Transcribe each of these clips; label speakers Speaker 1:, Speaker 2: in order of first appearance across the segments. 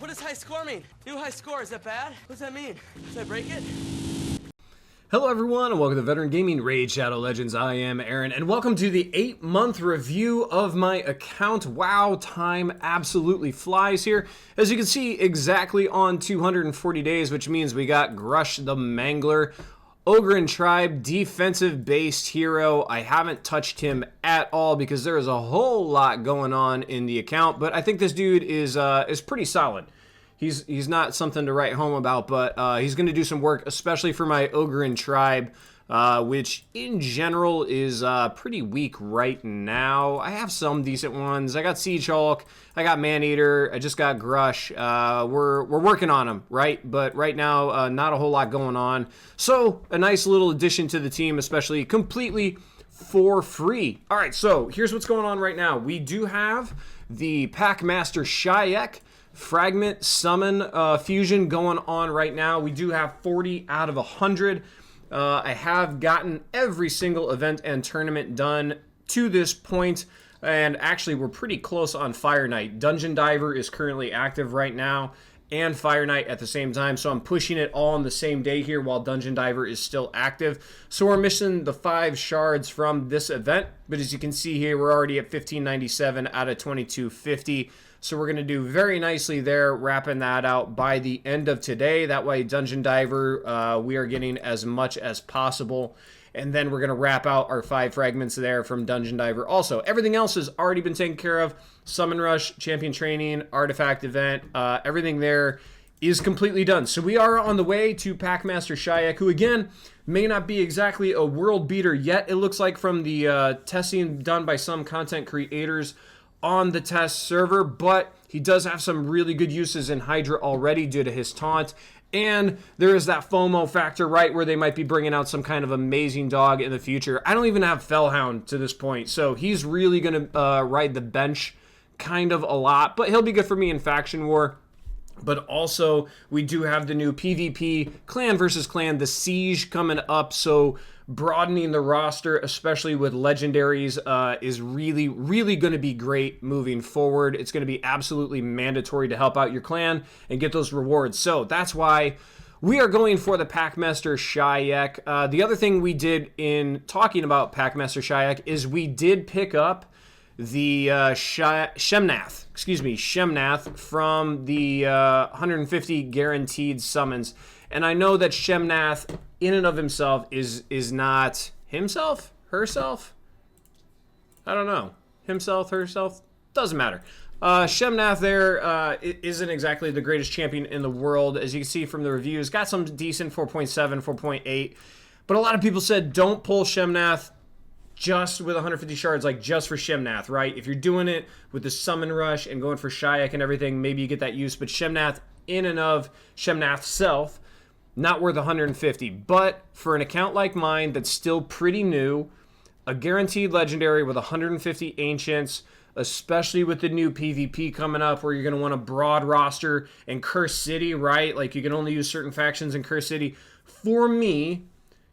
Speaker 1: What does high score mean? New high score, is that bad? What does that mean? Should I break it?
Speaker 2: Hello everyone, and welcome to Veteran Gaming Raid Shadow Legends. I am Aaron, and welcome to the 8-month review of my account. Wow, time absolutely flies here. As you can see, exactly on 240 days, which means we got Grush the Mangler, Ogre and Tribe, defensive-based hero. I haven't touched him at all because there is a whole lot going on in the account, but I think this dude is pretty solid. He's not something to write home about, but he's going to do some work, especially for my Ogre and Tribe, which in general is pretty weak right now. I have some decent ones. I got Siege Hulk, I got Maneater, I just got Grush. We're working on them, right? But right now, not a whole lot going on. So a nice little addition to the team, especially completely for free. All right, so here's what's going on right now. We do have the Packmaster Shayak Fragment Summon fusion going on right now. We do have 40 out of 100. I have gotten every single event and tournament done to this point, and actually we're pretty close on Fire Knight. Dungeon Diver is currently active right now, and Fire Knight at the same time, so I'm pushing it all on the same day here while Dungeon Diver is still active. So we're missing the 5 shards from this event, but as you can see here, we're already at 1597 out of 2250. So we're going to do very nicely there, wrapping that out by the end of today. That way, Dungeon Diver, we are getting as much as possible. And then we're going to wrap out our 5 fragments there from Dungeon Diver. Also, everything else has already been taken care of. Summon Rush, Champion Training, Artifact Event, everything there is completely done. So we are on the way to Packmaster Shayak, who again, may not be exactly a world beater yet, it looks like, from the testing done by some content creators on the test server, but he does have some really good uses in Hydra already due to his taunt, and there is that FOMO factor, right, where they might be bringing out some kind of amazing dog in the future. I don't even have Fellhound to this point, so he's really going to ride the bench kind of a lot, but he'll be good for me in Faction War. But also, we do have the new PvP clan versus clan, the Siege, coming up, so broadening the roster, especially with legendaries, is really, really going to be great moving forward. It's going to be absolutely mandatory to help out your clan and get those rewards. So that's why we are going for the Packmaster Shayak. The other thing we did in talking about Packmaster Shayak is we did pick up the Shemnath from the 150 guaranteed summons. And I know that Shemnath in and of himself is not himself, herself. I don't know. Himself, herself, doesn't matter. Shemnath there isn't exactly the greatest champion in the world. As you can see from the reviews, got some decent 4.7, 4.8. But a lot of people said don't pull Shemnath just with 150 shards, like just for Shemnath, right? If you're doing it with the Summon Rush and going for Shayak and everything, maybe you get that use. But Shemnath in and of Shemnath's self, not worth 150. But for an account like mine that's still pretty new, a guaranteed legendary with 150 ancients, especially with the new PvP coming up where you're going to want a broad roster in Curse City, right? Like you can only use certain factions in Curse City. For me,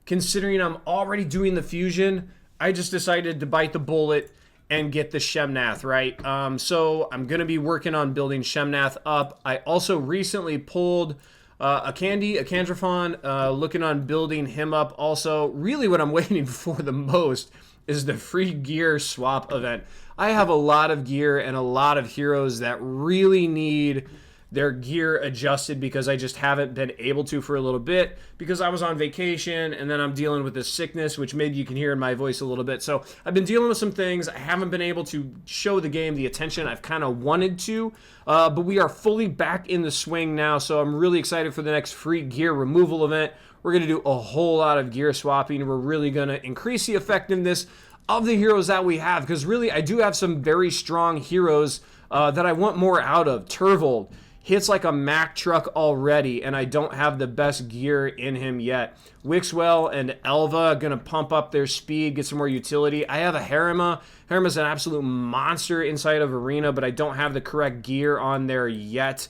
Speaker 2: considering I'm already doing the fusion, I just decided to bite the bullet and get the Shemnath, right? So I'm going to be working on building Shemnath up. I also recently pulled a Candrafon, looking on building him up also. Really what I'm waiting for the most is the free gear swap event. I have a lot of gear and a lot of heroes that really need their gear adjusted because I just haven't been able to for a little bit because I was on vacation and then I'm dealing with this sickness, which maybe you can hear in my voice a little bit. So I've been dealing with some things. I haven't been able to show the game the attention I've kind of wanted to, but we are fully back in the swing now. So I'm really excited for the next free gear removal event. We're going to do a whole lot of gear swapping. We're really going to increase the effectiveness of the heroes that we have because really I do have some very strong heroes that I want more out of. Turvold hits like a Mack truck already, and I don't have the best gear in him yet. Wixwell and Elva going to pump up their speed, get some more utility. I have a Harima. Harima's an absolute monster inside of Arena, but I don't have the correct gear on there yet.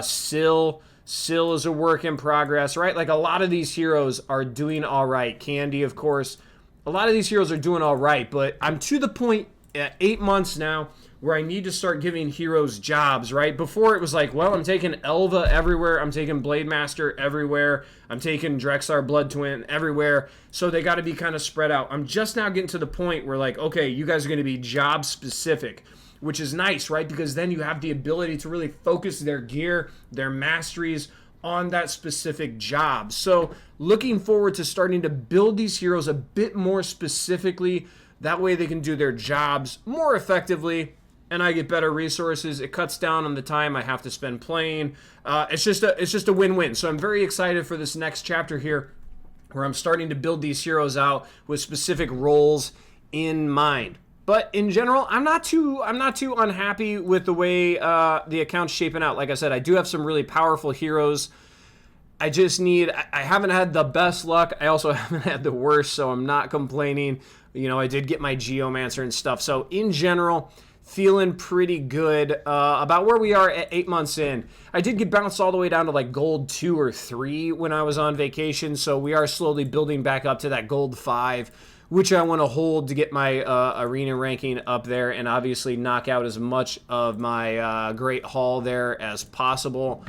Speaker 2: Syl is a work in progress, right? Like a lot of these heroes are doing all right. Candy, of course. A lot of these heroes are doing all right, but I'm to the point at 8 months now where I need to start giving heroes jobs, right? Before it was like, well, I'm taking Elva everywhere, I'm taking Blade Master everywhere, I'm taking Drexar Blood Twin everywhere, so they got to be kind of spread out. I'm just now getting to the point where like, okay, you guys are going to be job specific, which is nice, right? Because then you have the ability to really focus their gear, their masteries on that specific job. So looking forward to starting to build these heroes a bit more specifically. That way they can do their jobs more effectively, and I get better resources. It cuts down on the time I have to spend playing. It's just a win-win. So I'm very excited for this next chapter here, where I'm starting to build these heroes out with specific roles in mind. But in general, I'm not too unhappy with the way the account's shaping out. Like I said, I do have some really powerful heroes. I haven't had the best luck. I also haven't had the worst, so I'm not complaining. You know, I did get my Geomancer and stuff. So in general, feeling pretty good about where we are at 8 months in. I did get bounced all the way down to like gold 2 or 3 when I was on vacation, so we are slowly building back up to that gold 5, which I want to hold to get my arena ranking up there and obviously knock out as much of my great haul there as possible.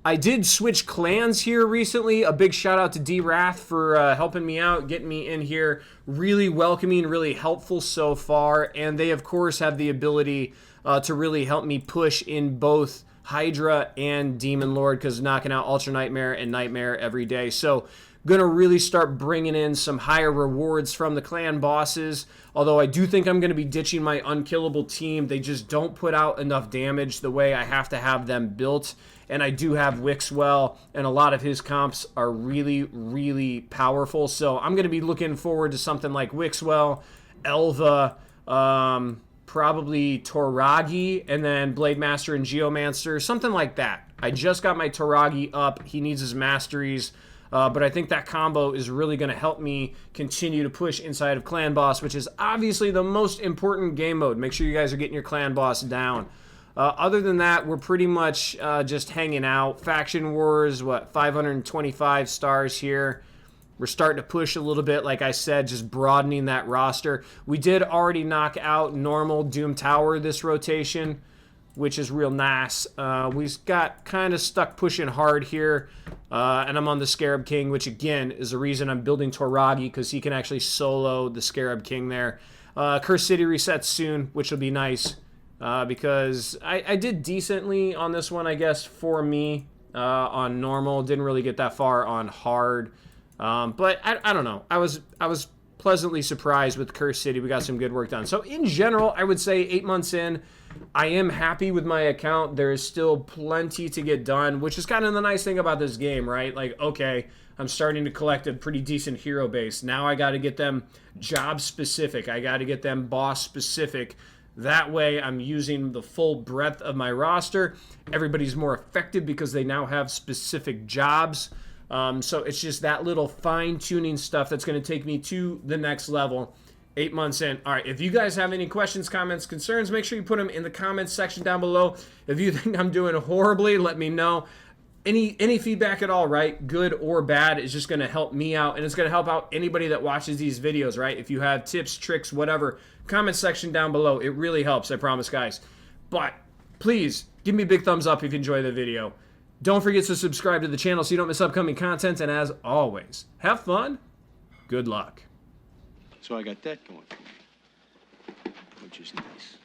Speaker 2: I did switch clans here recently. A big shout out to D-Wrath for helping me out, getting me in here. Really welcoming, really helpful so far. And they, of course, have the ability to really help me push in both Hydra and Demon Lord, because knocking out Ultra Nightmare and Nightmare every day. So going to really start bringing in some higher rewards from the clan bosses. Although I do think I'm going to be ditching my unkillable team. They just don't put out enough damage the way I have to have them built. And I do have Wixwell, and a lot of his comps are really, really powerful. So I'm going to be looking forward to something like Wixwell, Elva, probably Toragi, and then Blade Master and Geomancer, something like that. I just got my Toragi up. He needs his masteries. But I think that combo is really going to help me continue to push inside of Clan Boss, which is obviously the most important game mode. Make sure you guys are getting your Clan Boss down. Other than that, we're pretty much just hanging out. Faction Wars, 525 stars here. We're starting to push a little bit, like I said, just broadening that roster. We did already knock out normal Doom Tower this rotation, which is real nice. We got kind of stuck pushing hard here, and I'm on the Scarab King, which again is the reason I'm building Toragi, because he can actually solo the Scarab King there. Curse City resets soon, which will be nice, because I did decently on this one, I guess, for me, on normal. Didn't really get that far on hard, but I don't know. I was pleasantly surprised with Curse City. We got some good work done. So in general, I would say 8 months in, I am happy with my account. There is still plenty to get done, which is kind of the nice thing about this game, right? Like, okay, I'm starting to collect a pretty decent hero base. Now I got to get them job specific. I got to get them boss specific. That way I'm using the full breadth of my roster. Everybody's more effective because they now have specific jobs. So it's just that little fine-tuning stuff that's going to take me to the next level 8 months in. All right, if you guys have any questions, comments, concerns, make sure you put them in the comments section down below. If you think I'm doing horribly, let me know. Any feedback at all, right? Good or bad, is just going to help me out, and it's going to help out anybody that watches these videos, right? If you have tips, tricks, whatever, comment section down below. It really helps, I promise, guys. But please, give me a big thumbs up if you enjoy the video. Don't forget to subscribe to the channel so you don't miss upcoming content, and as always, have fun, good luck.
Speaker 3: So I got that going for me, which is nice.